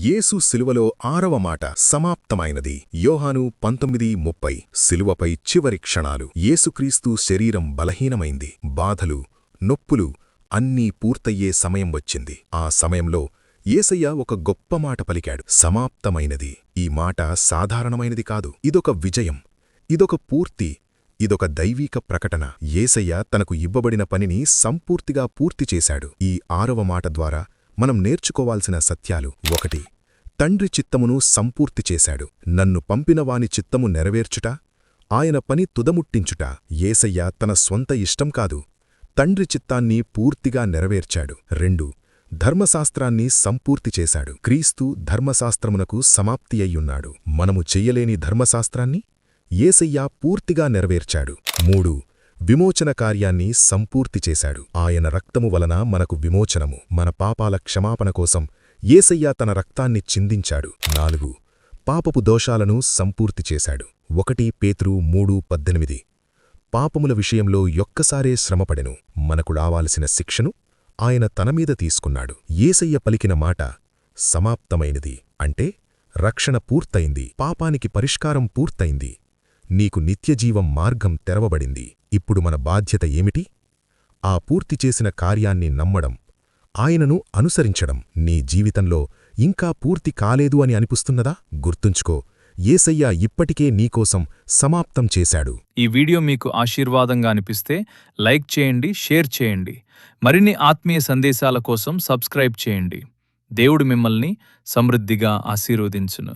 యేసు శిలువలో 6వ మాట సమాప్తమైనది. యోహాను 19:30. శిలువపై చివరి క్షణాలు. యేసుక్రీస్తు శరీరం బలహీనమైంది. బాధలు, నొప్పులు అన్నీ పూర్తయ్యే సమయం వచ్చింది. ఆ సమయంలో యేసయ్య ఒక గొప్ప మాట పలికాడు. సమాప్తమైనది. ఈ మాట సాధారణమైనది కాదు. ఇదొక విజయం. ఇదొక పూర్తి. ఇదొక దైవీక ప్రకటన. యేసయ్య తనకు ఇవ్వబడిన పనిని సంపూర్తిగా పూర్తి చేశాడు. ఈ 6వ మాట ద్వారా మనం నేర్చుకోవాల్సిన సత్యాలు: 1. తండ్రి చిత్తమును సంపూర్తి చేశాడు. నన్ను పంపినవాని చిత్తము నెరవేర్చుట, ఆయన పని తుదముట్టించుట. యేసయ్య తన స్వంత ఇష్టం కాదు, తండ్రి చిత్తాన్ని పూర్తిగా నెరవేర్చాడు. 2. ధర్మశాస్త్రాన్ని సంపూర్తి చేశాడు. క్రీస్తు ధర్మశాస్త్రమునకు సమాప్తి అయ్యున్నాడు. మనము చెయ్యలేని ధర్మశాస్త్రాన్ని యేసయ్య పూర్తిగా నెరవేర్చాడు. 3. విమోచన కార్యాన్ని సంపూర్తి చేశాడు. ఆయన రక్తము వలన మనకు విమోచనము. మన పాపాల క్షమాపణ కోసం యేసయ్య తన రక్తాన్ని చిందించాడు. 4. పాపపు దోషాలను సంపూర్తి చేశాడు. 1 పేతురు 3:18. పాపముల విషయంలో యొక్కసారే శ్రమపడెను. మనకు రావాల్సిన శిక్షను ఆయన తనమీద తీసుకున్నాడు. యేసయ్య పలికిన మాట సమాప్తమైనది అంటే రక్షణ పూర్తయింది, పాపానికి పరిష్కారం పూర్తయింది, నీకు నిత్యజీవం మార్గం తెరవబడింది. ఇప్పుడు మన బాధ్యత ఏమిటి? ఆ పూర్తి చేసిన కార్యాన్ని నమ్మడం, ఆయనను అనుసరించడం. నీ జీవితంలో ఇంకా పూర్తి కాలేదు అని అనిపిస్తున్నదా? గుర్తుంచుకో, యేసయ్య ఇప్పటికే నీకోసం సమాప్తం చేశాడు. ఈ వీడియో మీకు ఆశీర్వాదంగా అనిపిస్తే లైక్ చేయండి, షేర్ చేయండి. మరిన్ని ఆత్మీయ సందేశాల కోసం సబ్స్క్రైబ్ చేయండి. దేవుడు మిమ్మల్ని సమృద్ధిగా ఆశీర్వదించును.